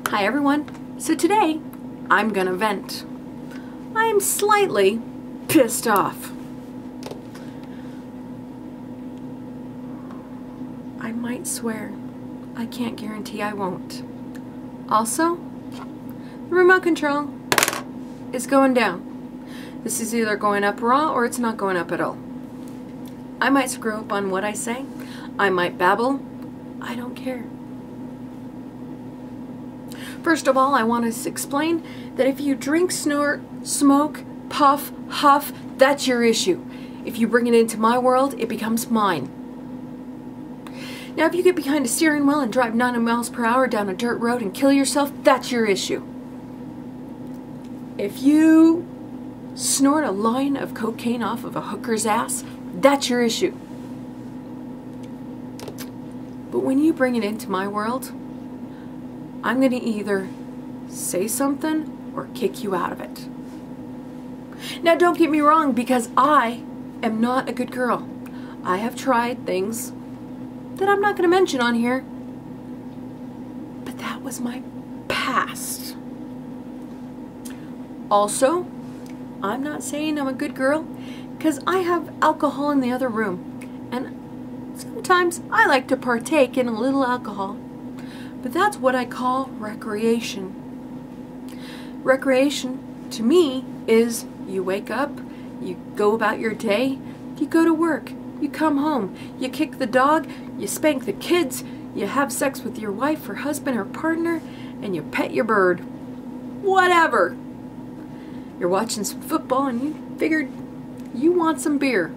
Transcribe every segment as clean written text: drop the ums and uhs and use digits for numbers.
Hi everyone. So today I'm gonna vent. I am slightly pissed off. I might swear. I can't guarantee I won't. Also, the remote control is going down. This is either going up raw or it's not going up at all. I might screw up on what I say. I might babble. I don't care. First of all, I want to explain that if you drink, snort, smoke, puff, huff, that's your issue. If you bring it into my world, it becomes mine. Now, if you get behind a steering wheel and drive 90 miles per hour down a dirt road and kill yourself, that's your issue. If you snort a line of cocaine off of a hooker's ass, that's your issue. But when you bring it into my world, I'm going to either say something or kick you out of it. Now, don't get me wrong, because I am not a good girl. I have tried things that I'm not going to mention on here, but that was my past. Also, I'm not saying I'm a good girl, because I have alcohol in the other room, and sometimes I like to partake in a little alcohol. But that's what I call recreation. Recreation, to me, is you wake up, you go about your day, you go to work, you come home, you kick the dog, you spank the kids, you have sex with your wife or husband or partner, and you pet your bird. Whatever. You're watching some football and you figured you want some beer.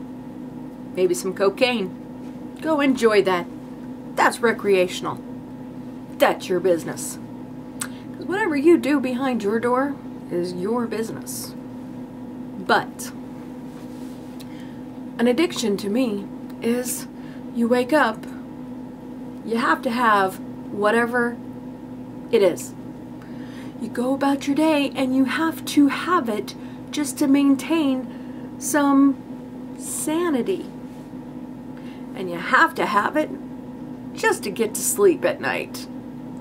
Maybe some cocaine. Go enjoy that. That's recreational. That's your business. Because whatever you do behind your door is your business. But an addiction to me is you wake up, you have to have whatever it is. You go about your day and you have to have it just to maintain some sanity. And you have to have it just to get to sleep at night.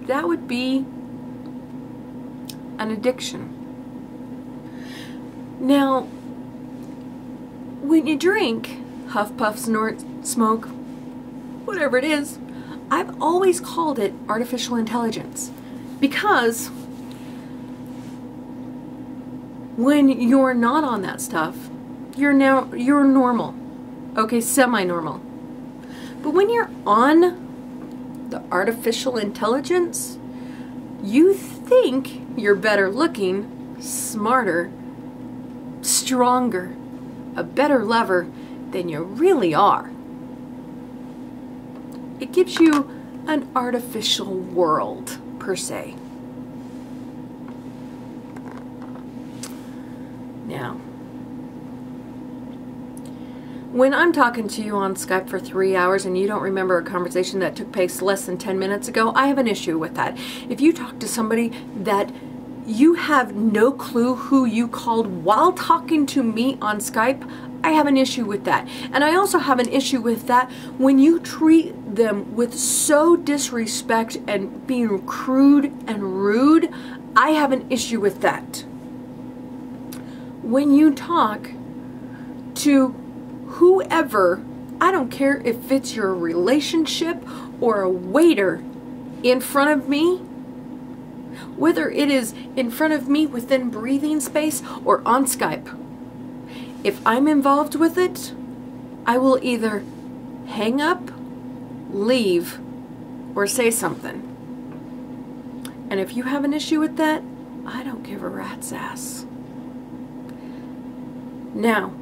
That would be an addiction. Now, when you drink, huff, puff, snort, smoke, whatever it is, I've always called it artificial intelligence. Because when you're not on that stuff, you're normal. Okay, semi-normal. But when you're on the artificial intelligence, you think you're better looking, smarter, stronger, a better lover than you really are. It gives you an artificial world, per se. Now, when I'm talking to you on Skype for 3 hours and you don't remember a conversation that took place less than 10 minutes ago, I have an issue with that. If you talk to somebody that you have no clue who you called while talking to me on Skype, I have an issue with that. And I also have an issue with that when you treat them with so disrespect and being crude and rude. I have an issue with that. When you talk to whoever, I don't care if it's your relationship or a waiter in front of me, whether it is in front of me within breathing space or on Skype, if I'm involved with it, I will either hang up, leave, or say something. And if you have an issue with that, I don't give a rat's ass. Now,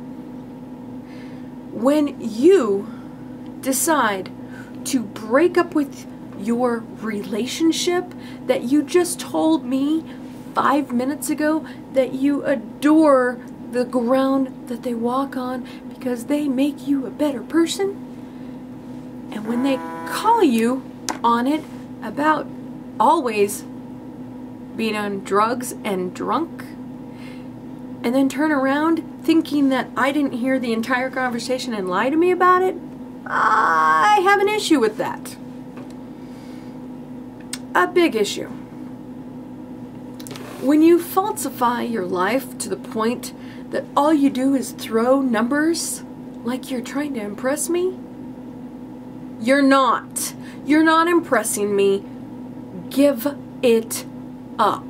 when you decide to break up with your relationship that you just told me 5 minutes ago that you adore the ground that they walk on because they make you a better person, and when they call you on it about always being on drugs and drunk, and then turn around thinking that I didn't hear the entire conversation and lie to me about it, I have an issue with that. A big issue. When you falsify your life to the point that all you do is throw numbers like you're trying to impress me, you're not. You're not impressing me. Give it up.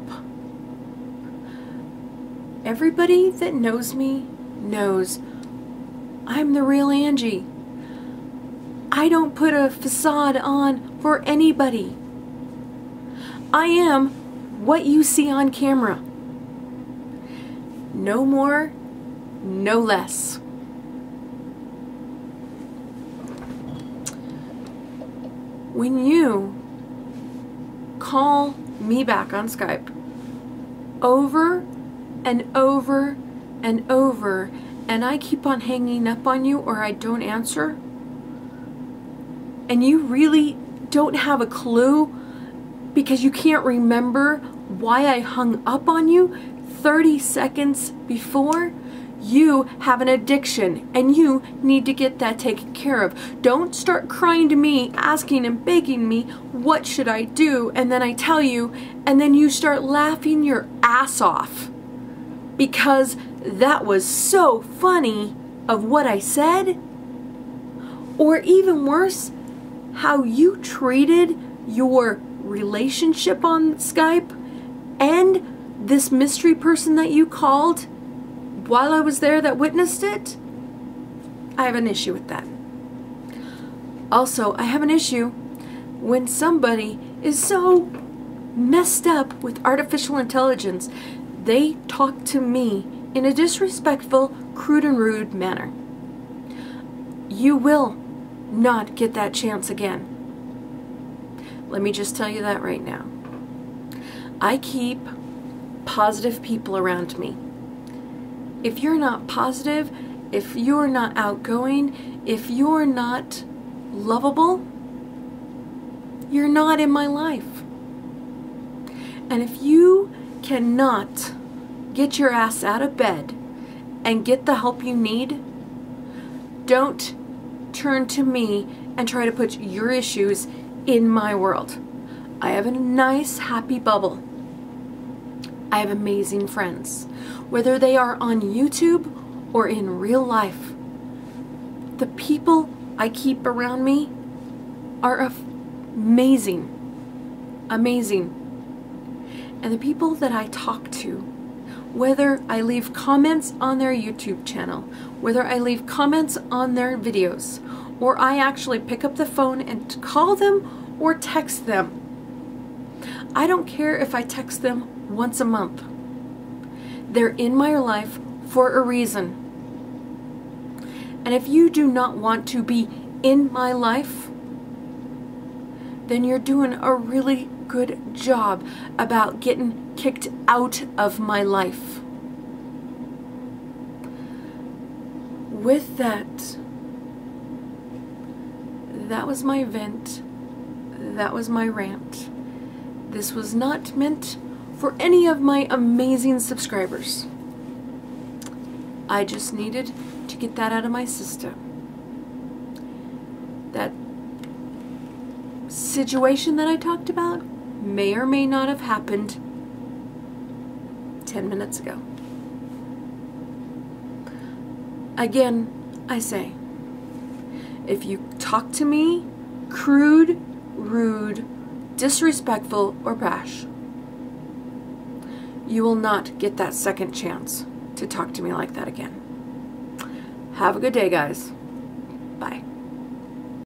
Everybody that knows me knows I'm the real Angie. I don't put a facade on for anybody. I am what you see on camera. No more, no less. When you call me back on Skype over and over and over, and I keep on hanging up on you or I don't answer, and you really don't have a clue because you can't remember why I hung up on you 30 seconds before, you have an addiction and you need to get that taken care of. Don't start crying to me, asking and begging me, what should I do? And then I tell you, and then you start laughing your ass off because that was so funny of what I said. Or even worse, how you treated your relationship on Skype and this mystery person that you called while I was there that witnessed it. I have an issue with that. Also, I have an issue when somebody is so messed up with artificial intelligence, they talk to me in a disrespectful, crude and rude manner. You will not get that chance again. Let me just tell you that right now. I keep positive people around me. If you're not positive, if you're not outgoing, if you're not lovable, you're not in my life. And if you cannot get your ass out of bed and get the help you need, don't turn to me and try to put your issues in my world. I have a nice, happy bubble. I have amazing friends, whether they are on YouTube or in real life. The people I keep around me are amazing, amazing. And the people that I talk to, whether I leave comments on their YouTube channel, whether I leave comments on their videos, or I actually pick up the phone and call them or text them. I don't care if I text them once a month. They're in my life for a reason. And if you do not want to be in my life, then you're doing a really good job about getting kicked out of my life. With that, that was my vent. That was my rant. This was not meant for any of my amazing subscribers. I just needed to get that out of my system. That situation that I talked about may or may not have happened 10 minutes ago. Again, I say, if you talk to me crude, rude, disrespectful, or brash, you will not get that second chance to talk to me like that again. Have a good day, guys. Bye.